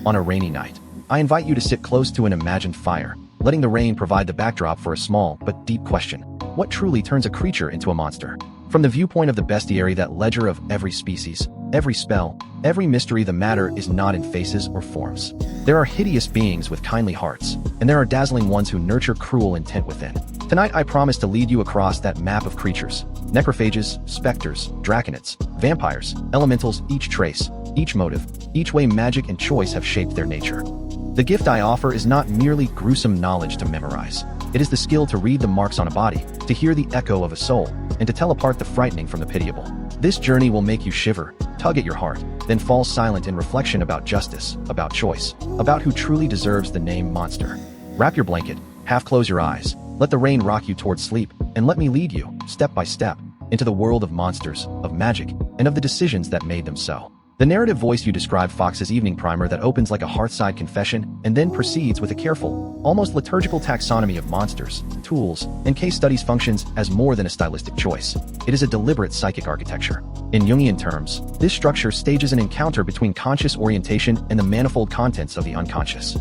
On a rainy night, I invite you to sit close to an imagined fire, letting the rain provide the backdrop for a small but deep question. What truly turns a creature into a monster? From the viewpoint of the Bestiary, that ledger of every species, every spell, every mystery, the matter is not in faces or forms. There are hideous beings with kindly hearts, and there are dazzling ones who nurture cruel intent within. Tonight I promise to lead you across that map of creatures: necrophages, specters, draconids, vampires, elementals, each trace, each motive, each way magic and choice have shaped their nature. The gift I offer is not merely gruesome knowledge to memorize. It is the skill to read the marks on a body, to hear the echo of a soul, and to tell apart the frightening from the pitiable. This journey will make you shiver, tug at your heart, then fall silent in reflection about justice, about choice, about who truly deserves the name monster. Wrap your blanket, half close your eyes, let the rain rock you towards sleep, and let me lead you, step by step, into the world of monsters, of magic, and of the decisions that made them so. The narrative voice you describe, Fox's evening primer that opens like a hearthside confession and then proceeds with a careful, almost liturgical taxonomy of monsters, tools, and case studies, functions as more than a stylistic choice. It is a deliberate psychic architecture. In Jungian terms, this structure stages an encounter between conscious orientation and the manifold contents of the unconscious.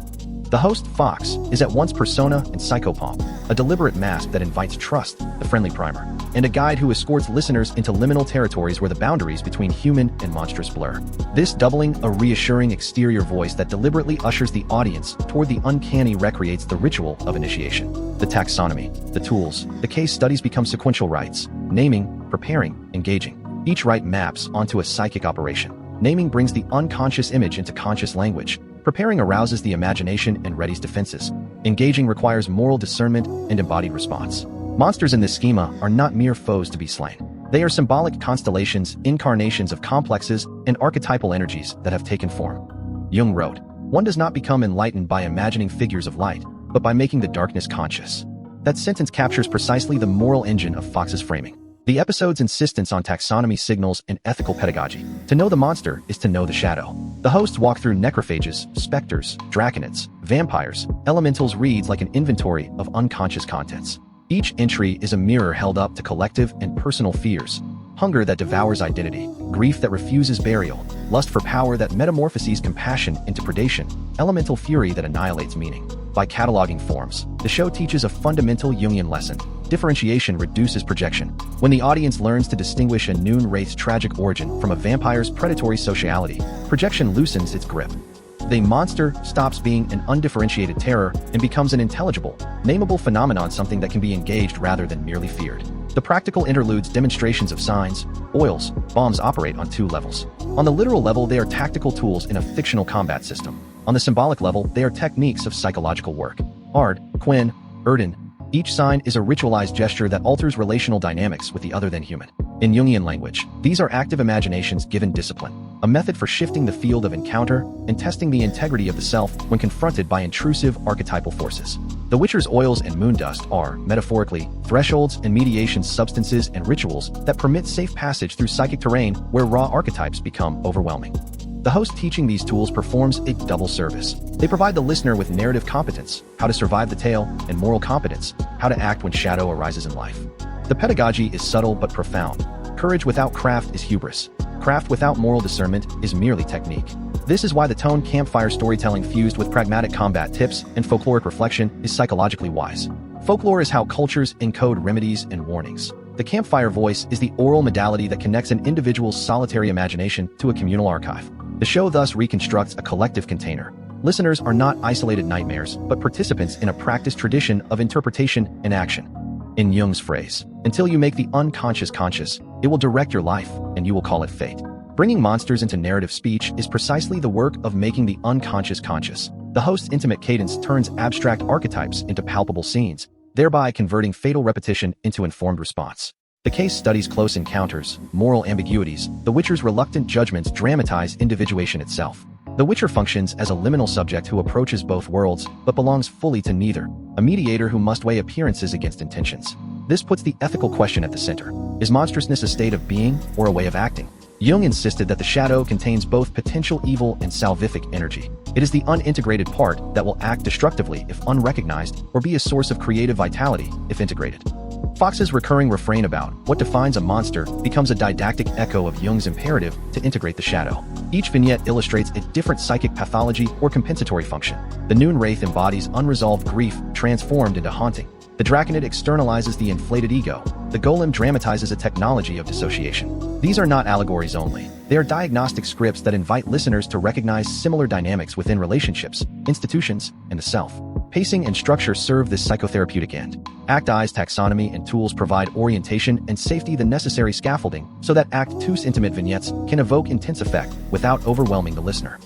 The host, Fox, is at once persona and psychopomp, a deliberate mask that invites trust, the friendly primer, and a guide who escorts listeners into liminal territories where the boundaries between human and monstrous blur. This doubling, a reassuring exterior voice that deliberately ushers the audience toward the uncanny, recreates the ritual of initiation. The taxonomy, the tools, the case studies become sequential rites: naming, preparing, engaging. Each rite maps onto a psychic operation. Naming brings the unconscious image into conscious language. Preparing arouses the imagination and readies defenses. Engaging requires moral discernment and embodied response. Monsters in this schema are not mere foes to be slain. They are symbolic constellations, incarnations of complexes and archetypal energies that have taken form. Jung wrote, "One does not become enlightened by imagining figures of light, but by making the darkness conscious." That sentence captures precisely the moral engine of Fox's framing. The episode's insistence on taxonomy signals an ethical pedagogy. To know the monster is to know the shadow. The hosts walk through necrophages, specters, draconids, vampires, elementals, reads like an inventory of unconscious contents. Each entry is a mirror held up to collective and personal fears: hunger that devours identity, grief that refuses burial, lust for power that metamorphoses compassion into predation, elemental fury that annihilates meaning. By cataloging forms, the show teaches a fundamental Jungian lesson: differentiation reduces projection. When the audience learns to distinguish a Noon wraith's tragic origin from a vampire's predatory sociality, projection loosens its grip. The monster stops being an undifferentiated terror and becomes an intelligible, nameable phenomenon, something that can be engaged rather than merely feared. The practical interludes, demonstrations of signs, oils, bombs, operate on two levels. On the literal level, they are tactical tools in a fictional combat system. On the symbolic level, they are techniques of psychological work. Ard, Quinn, Erden. Each sign is a ritualized gesture that alters relational dynamics with the other than human. In Jungian language, these are active imaginations given discipline, a method for shifting the field of encounter and testing the integrity of the self when confronted by intrusive archetypal forces. The Witcher's oils and moondust are, metaphorically, thresholds and mediation, substances and rituals that permit safe passage through psychic terrain where raw archetypes become overwhelming. The host teaching these tools performs a double service. They provide the listener with narrative competence, how to survive the tale, and moral competence, how to act when shadow arises in life. The pedagogy is subtle but profound. Courage without craft is hubris. Craft without moral discernment is merely technique. This is why the tone campfire storytelling fused with pragmatic combat tips and folkloric reflection is psychologically wise. Folklore is how cultures encode remedies and warnings. The campfire voice is the oral modality that connects an individual's solitary imagination to a communal archive. The show thus reconstructs a collective container. Listeners are not isolated nightmares, but participants in a practiced tradition of interpretation and action. In Jung's phrase, until you make the unconscious conscious, it will direct your life, and you will call it fate. Bringing monsters into narrative speech is precisely the work of making the unconscious conscious. The host's intimate cadence turns abstract archetypes into palpable scenes, thereby converting fatal repetition into informed response. The case studies close encounters, moral ambiguities. The Witcher's reluctant judgments dramatize individuation itself. The Witcher functions as a liminal subject who approaches both worlds, but belongs fully to neither, a mediator who must weigh appearances against intentions. This puts the ethical question at the center. Is monstrousness a state of being or a way of acting? Jung insisted that the shadow contains both potential evil and salvific energy. It is the unintegrated part that will act destructively if unrecognized, or be a source of creative vitality if integrated. Fox's recurring refrain about what defines a monster becomes a didactic echo of Jung's imperative to integrate the shadow. Each vignette illustrates a different psychic pathology or compensatory function. The Noon Wraith embodies unresolved grief transformed into haunting. The Draconid externalizes the inflated ego. The Golem dramatizes a technology of dissociation. These are not allegories only. They are diagnostic scripts that invite listeners to recognize similar dynamics within relationships, institutions, and the self. Pacing and structure serve this psychotherapeutic end. Act I's taxonomy and tools provide orientation and safety, the necessary scaffolding, so that Act 2's intimate vignettes can evoke intense effect without overwhelming the listener.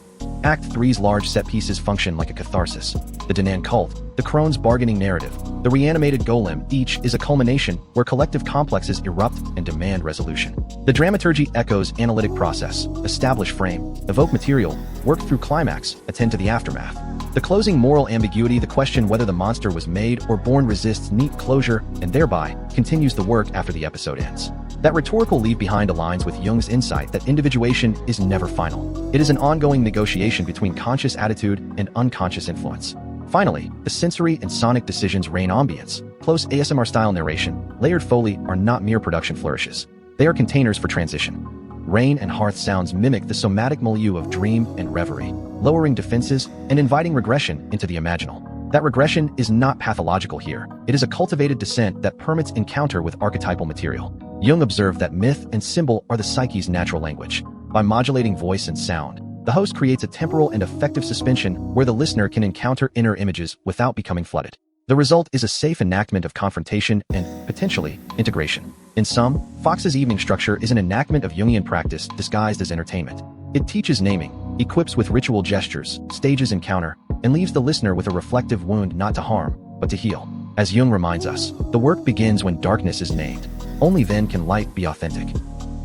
Act 3's large set pieces function like a catharsis. The Danan cult, the Crone's bargaining narrative, the reanimated golem, each is a culmination where collective complexes erupt and demand resolution. The dramaturgy echoes analytic process, establish frame, evoke material, work through climax, attend to the aftermath. The closing moral ambiguity, the question whether the monster was made or born, resists neat closure and thereby continues the work after the episode ends. That rhetorical leave behind aligns with Jung's insight that individuation is never final. It is an ongoing negotiation between conscious attitude and unconscious influence. Finally, the sensory and sonic decisions reign. Ambience, close ASMR-style narration, layered foley are not mere production flourishes. They are containers for transition. Rain and hearth sounds mimic the somatic milieu of dream and reverie, lowering defenses and inviting regression into the imaginal. That regression is not pathological here. It is a cultivated descent that permits encounter with archetypal material. Jung observed that myth and symbol are the psyche's natural language. By modulating voice and sound, the host creates a temporal and effective suspension where the listener can encounter inner images without becoming flooded. The result is a safe enactment of confrontation and, potentially, integration. In sum, Fox's evening structure is an enactment of Jungian practice disguised as entertainment. It teaches naming, equips with ritual gestures, stages encounter, and leaves the listener with a reflective wound not to harm, but to heal. As Jung reminds us, the work begins when darkness is named. Only then can light be authentic.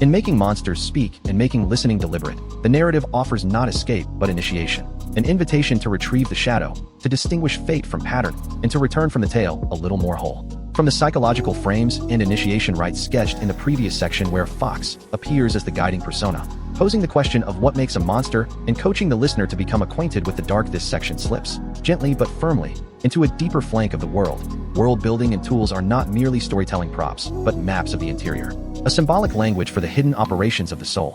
In making monsters speak and making listening deliberate, the narrative offers not escape but initiation, an invitation to retrieve the shadow, to distinguish fate from pattern, and to return from the tale a little more whole. From the psychological frames and initiation rites sketched in the previous section, where Fox appears as the guiding persona, posing the question of what makes a monster and coaching the listener to become acquainted with the dark, this section slips, gently but firmly, into a deeper flank of the world. World building and tools are not merely storytelling props, but maps of the interior, a symbolic language for the hidden operations of the soul.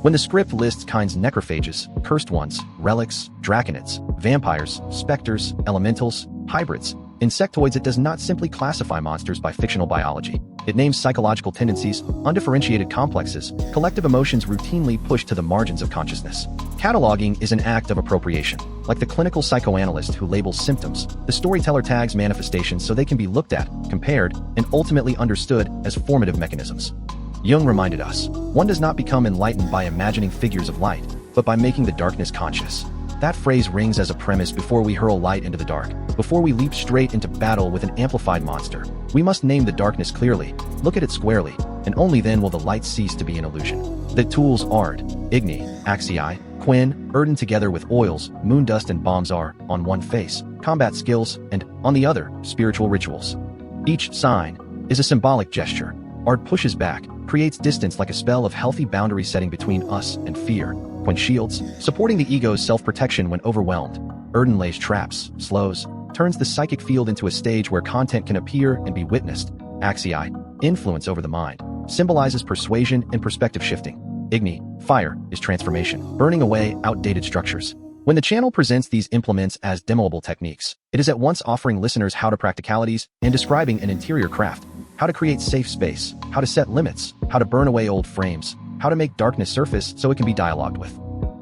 When the script lists kinds: necrophages, cursed ones, relics, draconids, vampires, specters, elementals, hybrids, insectoids, it does not simply classify monsters by fictional biology. It names psychological tendencies, undifferentiated complexes, collective emotions routinely pushed to the margins of consciousness. Cataloging is an act of appropriation. Like the clinical psychoanalyst who labels symptoms, the storyteller tags manifestations so they can be looked at, compared, and ultimately understood as formative mechanisms. Jung reminded us, one does not become enlightened by imagining figures of light, but by making the darkness conscious. That phrase rings as a premise before we hurl light into the dark. Before we leap straight into battle with an amplified monster, we must name the darkness clearly, look at it squarely, and only then will the light cease to be an illusion. The tools Ard, Igni, Axii, Quinn, Erden together with oils, moon dust and bombs are, on one face, combat skills, and, on the other, spiritual rituals. Each sign is a symbolic gesture. Ard pushes back, creates distance like a spell of healthy boundary setting between us and fear. Quinn shields, supporting the ego's self-protection when overwhelmed. Erden lays traps, slows, turns the psychic field into a stage where content can appear and be witnessed. Axii, influence over the mind, symbolizes persuasion and perspective shifting. Igni, fire, is transformation, burning away outdated structures. When the channel presents these implements as demoable techniques, it is at once offering listeners how to practicalities and describing an interior craft, how to create safe space, how to set limits, how to burn away old frames, how to make darkness surface so it can be dialogued with.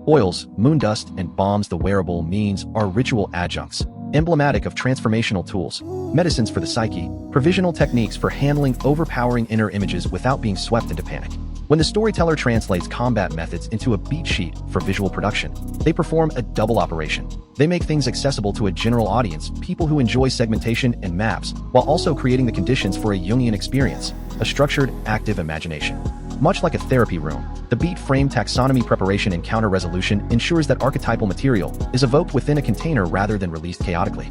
Oils, moon dust, and bombs, the wearable means, are ritual adjuncts, emblematic of transformational tools, medicines for the psyche, provisional techniques for handling overpowering inner images without being swept into panic. When the storyteller translates combat methods into a beat sheet for visual production, they perform a double operation. They make things accessible to a general audience, people who enjoy segmentation and maps, while also creating the conditions for a Jungian experience, a structured, active imagination. Much like a therapy room, the beat frame taxonomy preparation and counter resolution ensures that archetypal material is evoked within a container rather than released chaotically.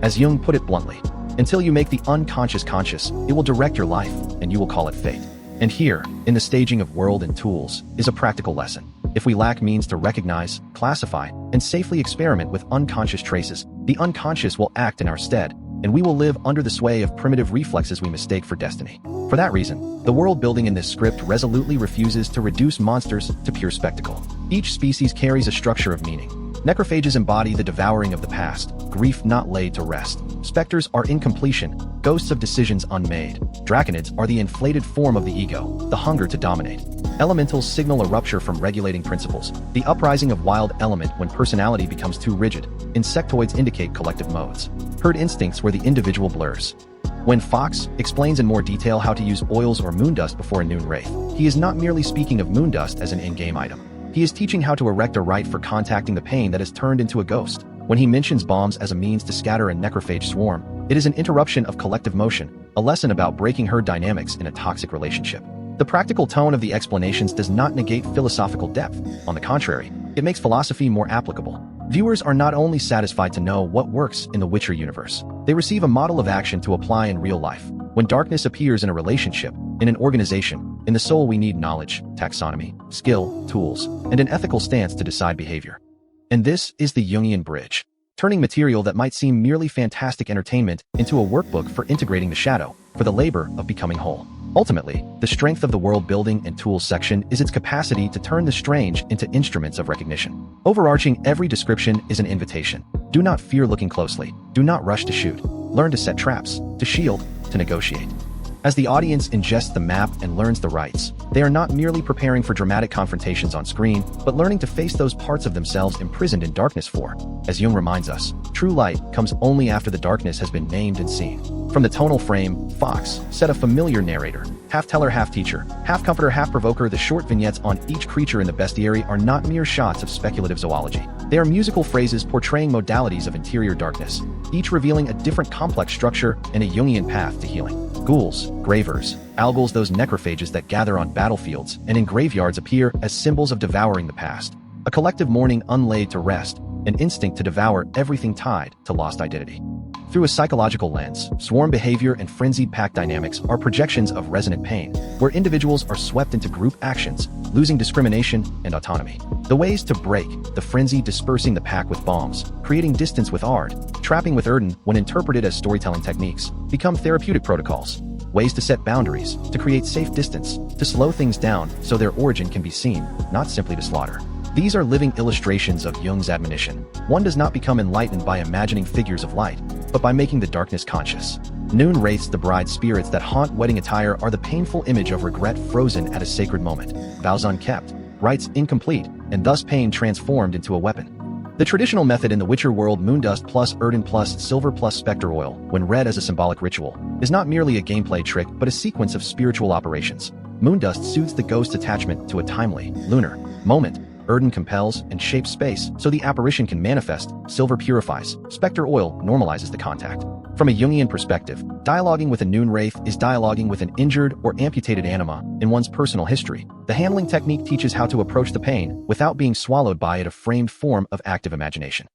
As Jung put it bluntly, until you make the unconscious conscious, it will direct your life, and you will call it fate. And here, in the staging of world and tools, is a practical lesson. If we lack means to recognize, classify, and safely experiment with unconscious traces, the unconscious will act in our stead, and we will live under the sway of primitive reflexes we mistake for destiny. For that reason, the world building in this script resolutely refuses to reduce monsters to pure spectacle. Each species carries a structure of meaning. Necrophages embody the devouring of the past, grief not laid to rest. Specters are incompletion, ghosts of decisions unmade. Draconids are the inflated form of the ego, the hunger to dominate. Elementals signal a rupture from regulating principles, the uprising of wild element when personality becomes too rigid. Insectoids indicate collective modes. Herd instincts where the individual blurs. When Fox explains in more detail how to use oils or moondust before a noon wraith, he is not merely speaking of moondust as an in-game item. He is teaching how to erect a rite for contacting the pain that has turned into a ghost. When he mentions bombs as a means to scatter a necrophage swarm, it is an interruption of collective motion, a lesson about breaking herd dynamics in a toxic relationship. The practical tone of the explanations does not negate philosophical depth. On the contrary, it makes philosophy more applicable. Viewers are not only satisfied to know what works in the Witcher universe, they receive a model of action to apply in real life. When darkness appears in a relationship, in an organization, in the soul, we need knowledge, taxonomy, skill, tools, and an ethical stance to decide behavior. And this is the Jungian bridge, turning material that might seem merely fantastic entertainment into a workbook for integrating the shadow, for the labor of becoming whole. Ultimately, the strength of the world building and tools section is its capacity to turn the strange into instruments of recognition. Overarching every description is an invitation. Do not fear looking closely. Do not rush to shoot. Learn to set traps, to shield, to negotiate. As the audience ingests the map and learns the rights, they are not merely preparing for dramatic confrontations on screen, but learning to face those parts of themselves imprisoned in darkness for. As Jung reminds us, true light comes only after the darkness has been named and seen. From the tonal frame, Fox set a familiar narrator, half-teller, half-teacher, half-comforter, half-provoker. The short vignettes on each creature in the Bestiary are not mere shots of speculative zoology. They are musical phrases portraying modalities of interior darkness, each revealing a different complex structure and a Jungian path to healing. Ghouls, gravers, algals, those necrophages that gather on battlefields and in graveyards appear as symbols of devouring the past. A collective mourning unlaid to rest, an instinct to devour everything tied to lost identity. Through a psychological lens, swarm behavior and frenzied pack dynamics are projections of resonant pain, where individuals are swept into group actions, losing discrimination and autonomy. The ways to break: the frenzy dispersing the pack with bombs, creating distance with art, trapping with Erden when interpreted as storytelling techniques, become therapeutic protocols. Ways to set boundaries, to create safe distance, to slow things down so their origin can be seen, not simply to slaughter. These are living illustrations of Jung's admonition. One does not become enlightened by imagining figures of light, but by making the darkness conscious. Noon wraiths, the bride spirits that haunt wedding attire, are the painful image of regret frozen at a sacred moment, vows unkept, rites incomplete, and thus pain transformed into a weapon. The traditional method in the Witcher world, moondust plus Erden plus silver plus specter oil, when read as a symbolic ritual, is not merely a gameplay trick but a sequence of spiritual operations. Moondust soothes the ghost's attachment to a timely, lunar moment. Erden compels and shapes space so the apparition can manifest. Silver purifies. Specter oil normalizes the contact. From a Jungian perspective, dialoguing with a noon wraith is dialoguing with an injured or amputated anima in one's personal history. The handling technique teaches how to approach the pain without being swallowed by it, a framed form of active imagination.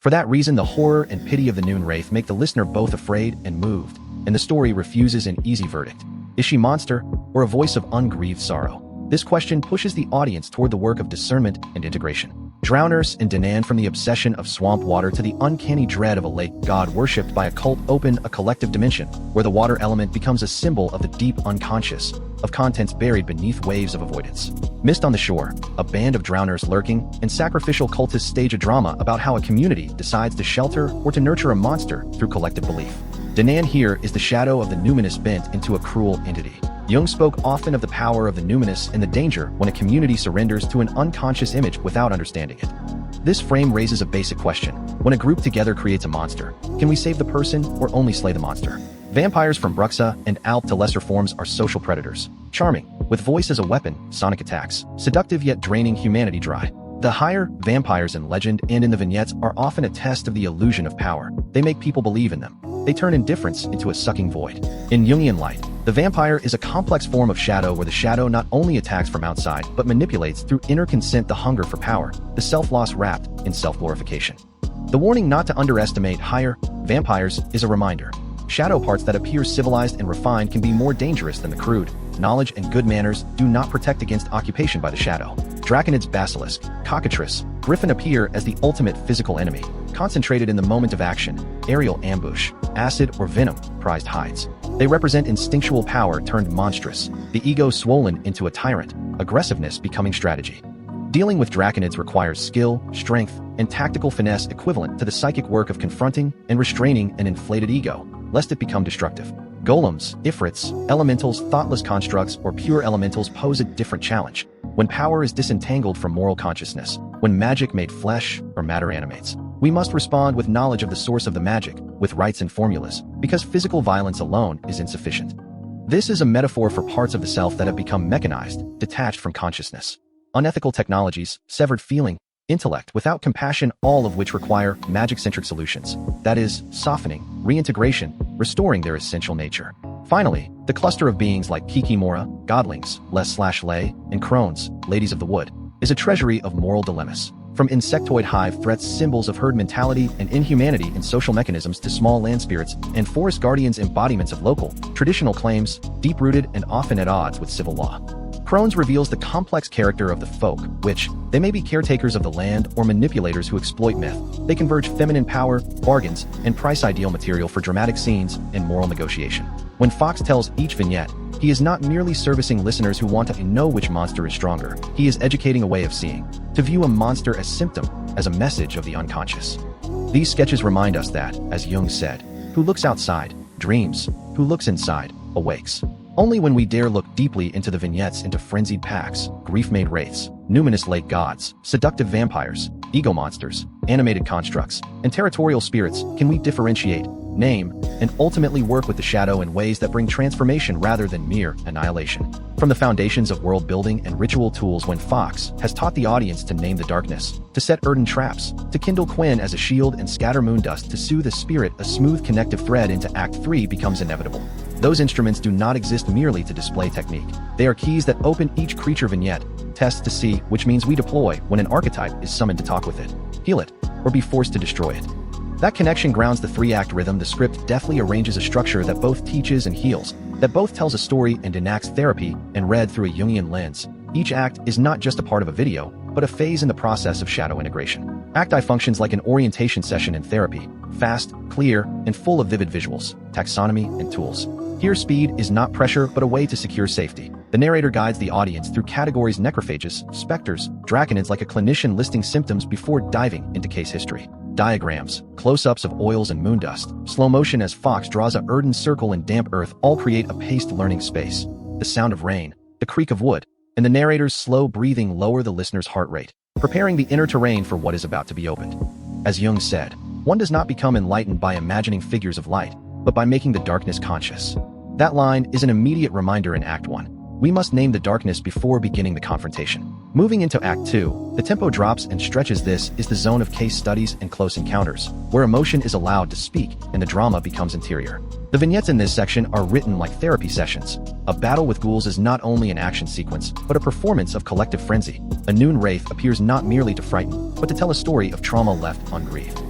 For that reason, the horror and pity of the noon wraith make the listener both afraid and moved, and the story refuses an easy verdict. Is she monster or a voice of ungrieved sorrow? This question pushes the audience toward the work of discernment and integration. Drowners and Danan, from the obsession of swamp water to the uncanny dread of a lake god worshipped by a cult, open a collective dimension where the water element becomes a symbol of the deep unconscious, of contents buried beneath waves of avoidance. Mist on the shore, a band of drowners lurking, and sacrificial cultists stage a drama about how a community decides to shelter or to nurture a monster through collective belief. Danan here is the shadow of the numinous bent into a cruel entity. Jung spoke often of the power of the numinous and the danger when a community surrenders to an unconscious image without understanding it. This frame raises a basic question. When a group together creates a monster, can we save the person or only slay the monster? Vampires from Bruxa and Alp to lesser forms are social predators. Charming, with voice as a weapon, sonic attacks. Seductive yet draining humanity dry. The higher vampires in legend and in the vignettes are often a test of the illusion of power. They make people believe in them. They turn indifference into a sucking void. In Jungian light, the vampire is a complex form of shadow where the shadow not only attacks from outside but manipulates through inner consent the hunger for power, the self-loss wrapped in self-glorification. The warning not to underestimate higher vampires is a reminder. Shadow parts that appear civilized and refined can be more dangerous than the crude. Knowledge and good manners do not protect against occupation by the shadow. Draconids, basilisk, cockatrice, griffin appear as the ultimate physical enemy, concentrated in the moment of action, aerial ambush, acid or venom, prized hides. They represent instinctual power turned monstrous, the ego swollen into a tyrant, aggressiveness becoming strategy. Dealing with draconids requires skill, strength, and tactical finesse equivalent to the psychic work of confronting and restraining an inflated ego, lest it become destructive. Golems, ifrits, elementals, thoughtless constructs, or pure elementals pose a different challenge. When power is disentangled from moral consciousness, when magic made flesh or matter animates, we must respond with knowledge of the source of the magic, with rites and formulas, because physical violence alone is insufficient. This is a metaphor for parts of the self that have become mechanized, detached from consciousness. Unethical technologies, severed feeling, intellect without compassion, all of which require magic-centric solutions. That is, softening, reintegration, restoring their essential nature. Finally, the cluster of beings like Kikimora, godlings, les/lay, and crones, ladies of the wood, is a treasury of moral dilemmas. From insectoid hive threats, symbols of herd mentality and inhumanity in social mechanisms, to small land spirits and forest guardians, embodiments of local, traditional claims, deep-rooted and often at odds with civil law. Crones reveals the complex character of the folk, which, they may be caretakers of the land or manipulators who exploit myth. They converge feminine power, bargains, and price ideal material for dramatic scenes and moral negotiation. When Fox tells each vignette, he is not merely servicing listeners who want to know which monster is stronger. He is educating a way of seeing, to view a monster as symptom, as a message of the unconscious. These sketches remind us that, as Jung said, who looks outside, dreams, who looks inside, awakes. Only when we dare look deeply into the vignettes, into frenzied packs, grief-made wraiths, numinous lake gods, seductive vampires, ego monsters, animated constructs, and territorial spirits, can we differentiate, name, and ultimately work with the shadow in ways that bring transformation rather than mere annihilation. From the foundations of world building and ritual tools, when Fox has taught the audience to name the darkness, to set Erden traps, to kindle Quinn as a shield and scatter moondust to soothe the spirit, a smooth connective thread into Act 3 becomes inevitable. Those instruments do not exist merely to display technique. They are keys that open each creature vignette, tests to see, which means we deploy when an archetype is summoned to talk with it, heal it, or be forced to destroy it. That connection grounds the three-act rhythm. The script deftly arranges a structure that both teaches and heals, that both tells a story and enacts therapy, and read through a Jungian lens. Each act is not just a part of a video, but a phase in the process of shadow integration. Act I functions like an orientation session in therapy, fast, clear, and full of vivid visuals, taxonomy, and tools. Here, speed is not pressure, but a way to secure safety. The narrator guides the audience through categories: necrophages, specters, draconids, like a clinician listing symptoms before diving into case history. Diagrams, close-ups of oils and moondust, slow motion as Fox draws a Erden circle in damp earth, all create a paced learning space. The sound of rain, the creak of wood, and the narrator's slow breathing lower the listener's heart rate, preparing the inner terrain for what is about to be opened. As Jung said, one does not become enlightened by imagining figures of light, but by making the darkness conscious. That line is an immediate reminder in Act 1. We must name the darkness before beginning the confrontation. Moving into Act 2, the tempo drops and stretches. This is the zone of case studies and close encounters, where emotion is allowed to speak and the drama becomes interior. The vignettes in this section are written like therapy sessions. A battle with ghouls is not only an action sequence, but a performance of collective frenzy. A noon wraith appears not merely to frighten, but to tell a story of trauma left ungrieved.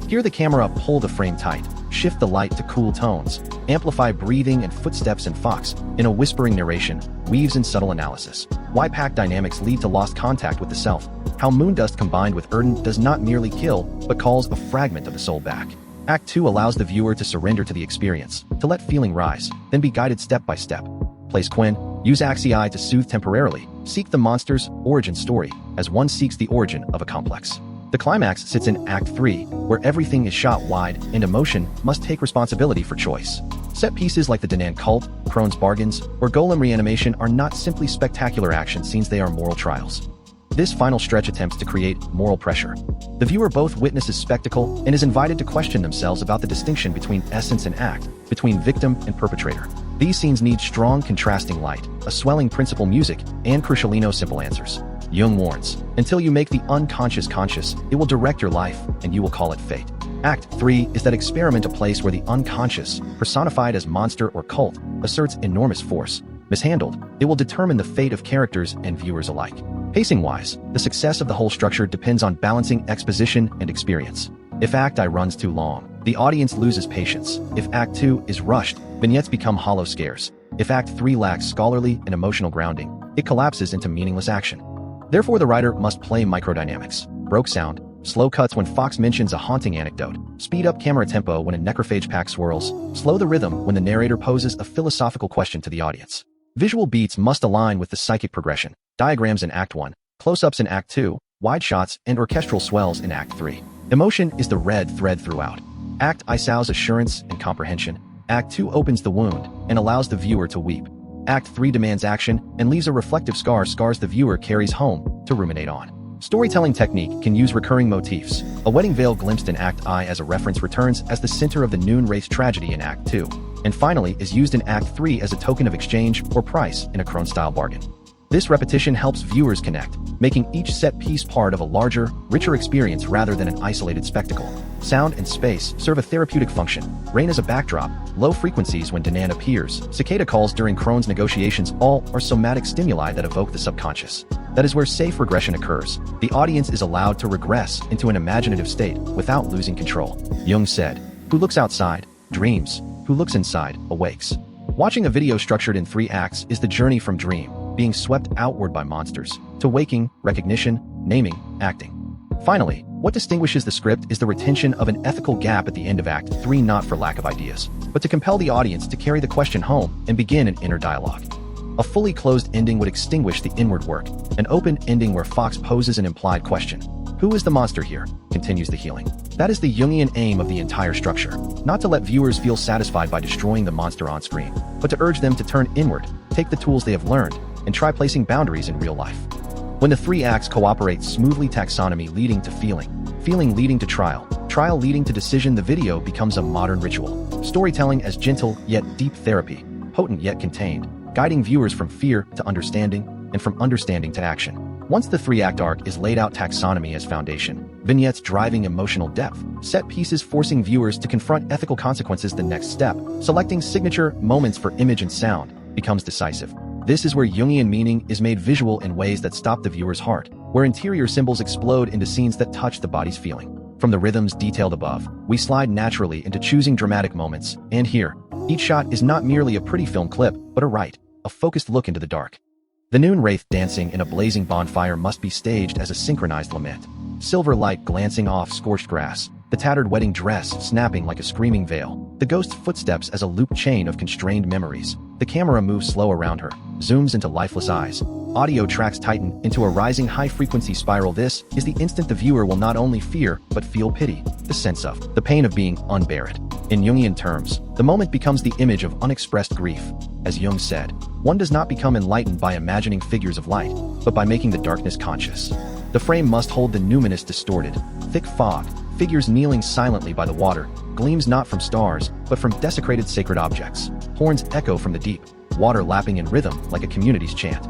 Here the camera pull the frame tight, shift the light to cool tones, amplify breathing and footsteps, and Fox, in a whispering narration, weaves in subtle analysis. Why pack dynamics lead to lost contact with the self. How moondust combined with Erden does not merely kill, but calls a fragment of the soul back. Act 2 allows the viewer to surrender to the experience, to let feeling rise, then be guided step by step. Place Quinn, use Axii to soothe temporarily, seek the monster's origin story, as one seeks the origin of a complex. The climax sits in Act 3, where everything is shot wide and emotion must take responsibility for choice. Set pieces like the Danan cult, Crone's bargains, or Golem reanimation are not simply spectacular action scenes, they are moral trials. This final stretch attempts to create moral pressure. The viewer both witnesses spectacle and is invited to question themselves about the distinction between essence and act, between victim and perpetrator. These scenes need strong contrasting light, a swelling principal music, and crucialino simple answers. Jung warns, until you make the unconscious conscious, it will direct your life, and you will call it fate. Act 3 is that experiment, a place where the unconscious, personified as monster or cult, asserts enormous force. Mishandled, it will determine the fate of characters and viewers alike. Pacing-wise, the success of the whole structure depends on balancing exposition and experience. If Act I runs too long, the audience loses patience. If Act 2 is rushed, vignettes become hollow scares. If Act 3 lacks scholarly and emotional grounding, it collapses into meaningless action. Therefore, the writer must play microdynamics. Broke sound, Slow cuts when Fox mentions a haunting anecdote. Speed up camera tempo when a necrophage pack swirls. Slow the rhythm when the narrator poses a philosophical question to the audience. Visual beats must align with the psychic progression. Diagrams in Act 1, close-ups in Act 2, wide shots and orchestral swells in Act 3. Emotion is the red thread throughout. Act I sows assurance and comprehension. Act 2 opens the wound and allows the viewer to weep. Act 3 demands action and leaves a reflective scars the viewer carries home to ruminate on. Storytelling technique can use recurring motifs. A wedding veil glimpsed in Act I as a reference returns as the center of the noon wraith tragedy in Act 2, and finally is used in Act 3 as a token of exchange or price in a crone-style bargain. This repetition helps viewers connect, making each set piece part of a larger, richer experience rather than an isolated spectacle. Sound and space serve a therapeutic function. Rain as a backdrop, low frequencies when Danan appears, cicada calls during Crone's negotiations, all are somatic stimuli that evoke the subconscious. That is where safe regression occurs. The audience is allowed to regress into an imaginative state without losing control. Jung said, "Who looks outside, dreams. Who looks inside, awakes." Watching a video structured in 3 acts is the journey from dream, being swept outward by monsters, to waking, recognition, naming, acting. Finally, what distinguishes the script is the retention of an ethical gap at the end of Act 3, not for lack of ideas, but to compel the audience to carry the question home and begin an inner dialogue. A fully closed ending would extinguish the inward work. An open ending where Fox poses an implied question. Who is the monster here? Continues the healing. That is the Jungian aim of the entire structure. Not to let viewers feel satisfied by destroying the monster on screen, but to urge them to turn inward, take the tools they have learned, and try placing boundaries in real life. When the 3 acts cooperate smoothly, taxonomy leading to feeling, feeling leading to trial, trial leading to decision, the video becomes a modern ritual. Storytelling as gentle yet deep therapy, potent yet contained, guiding viewers from fear to understanding, and from understanding to action. Once the 3-act arc is laid out, taxonomy as foundation, vignettes driving emotional depth, set pieces forcing viewers to confront ethical consequences, the next step, selecting signature moments for image and sound, becomes decisive. This is where Jungian meaning is made visual in ways that stop the viewer's heart, where interior symbols explode into scenes that touch the body's feeling. From the rhythms detailed above, we slide naturally into choosing dramatic moments, and here, each shot is not merely a pretty film clip, but a focused look into the dark. The noon wraith dancing in a blazing bonfire must be staged as a synchronized lament. Silver light glancing off scorched grass, the tattered wedding dress snapping like a screaming veil, the ghost's footsteps as a looped chain of constrained memories. The camera moves slow around her, zooms into lifeless eyes. Audio tracks tighten into a rising high-frequency spiral. This is the instant the viewer will not only fear, but feel pity, the sense of, the pain of being unburied. In Jungian terms, the moment becomes the image of unexpressed grief. As Jung said, one does not become enlightened by imagining figures of light, but by making the darkness conscious. The frame must hold the numinous distorted, thick fog, figures kneeling silently by the water, gleams not from stars, but from desecrated sacred objects. Horns echo from the deep, water lapping in rhythm like a community's chant.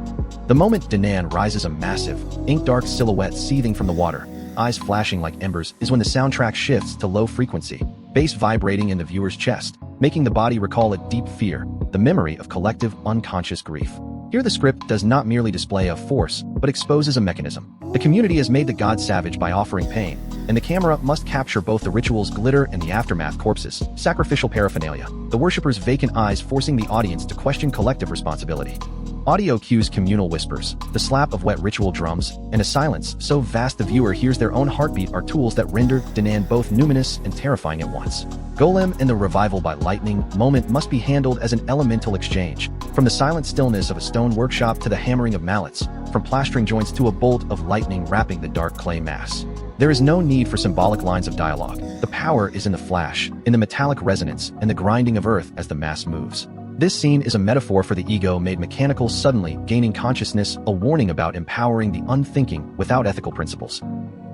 The moment Danan rises, a massive, ink-dark silhouette seething from the water, eyes flashing like embers, is when the soundtrack shifts to low frequency, bass vibrating in the viewer's chest, making the body recall a deep fear, the memory of collective unconscious grief. Here the script does not merely display a force, but exposes a mechanism. The community has made the god savage by offering pain, and the camera must capture both the ritual's glitter and the aftermath, corpses, sacrificial paraphernalia, the worshippers' vacant eyes forcing the audience to question collective responsibility. Audio cues communal whispers, the slap of wet ritual drums, and a silence so vast the viewer hears their own heartbeat are tools that render Danan both numinous and terrifying at once. Golem and the revival by lightning moment must be handled as an elemental exchange, from the silent stillness of a stone workshop to the hammering of mallets, from plastering joints to a bolt of lightning wrapping the dark clay mass. There is no need for symbolic lines of dialogue. The power is in the flash, in the metallic resonance, and the grinding of earth as the mass moves. This scene is a metaphor for the ego made mechanical, suddenly gaining consciousness, a warning about empowering the unthinking without ethical principles.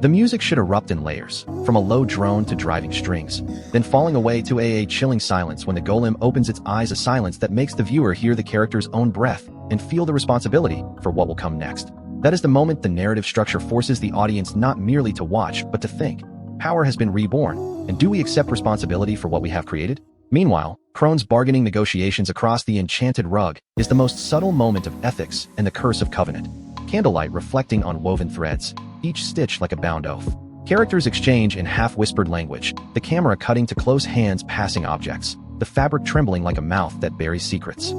The music should erupt in layers, from a low drone to driving strings, then falling away to a chilling silence when the golem opens its eyes, a silence that makes the viewer hear the character's own breath and feel the responsibility for what will come next. That is the moment the narrative structure forces the audience not merely to watch, but to think. Power has been reborn, and do we accept responsibility for what we have created? Meanwhile, Crone's bargaining negotiations across the enchanted rug is the most subtle moment of ethics and the curse of covenant. Candlelight reflecting on woven threads, each stitch like a bound oath. Characters exchange in half-whispered language, the camera cutting to close hands passing objects, the fabric trembling like a mouth that buries secrets.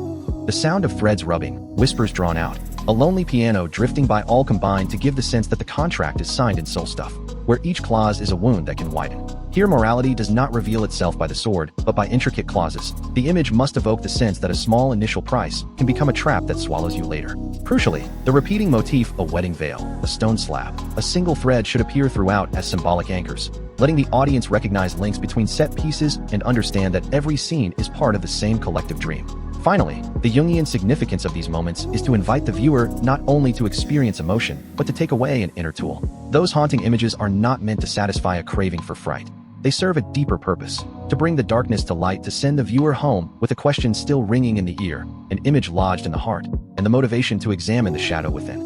The sound of threads rubbing, whispers drawn out, a lonely piano drifting by, all combine to give the sense that the contract is signed in soul stuff. where each clause is a wound that can widen. Here, morality does not reveal itself by the sword, but by intricate clauses. The image must evoke the sense that a small initial price can become a trap that swallows you later. Crucially, the repeating motif, a wedding veil, a stone slab, a single thread should appear throughout as symbolic anchors, letting the audience recognize links between set pieces and understand that every scene is part of the same collective dream. Finally, the Jungian significance of these moments is to invite the viewer not only to experience emotion, but to take away an inner tool. Those haunting images are not meant to satisfy a craving for fright. They serve a deeper purpose, to bring the darkness to light, to send the viewer home with a question still ringing in the ear, an image lodged in the heart, and the motivation to examine the shadow within.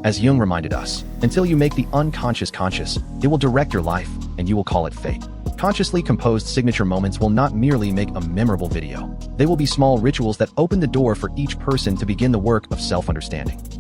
As Jung reminded us, until you make the unconscious conscious, it will direct your life, and you will call it fate. Consciously composed signature moments will not merely make a memorable video. They will be small rituals that open the door for each person to begin the work of self-understanding.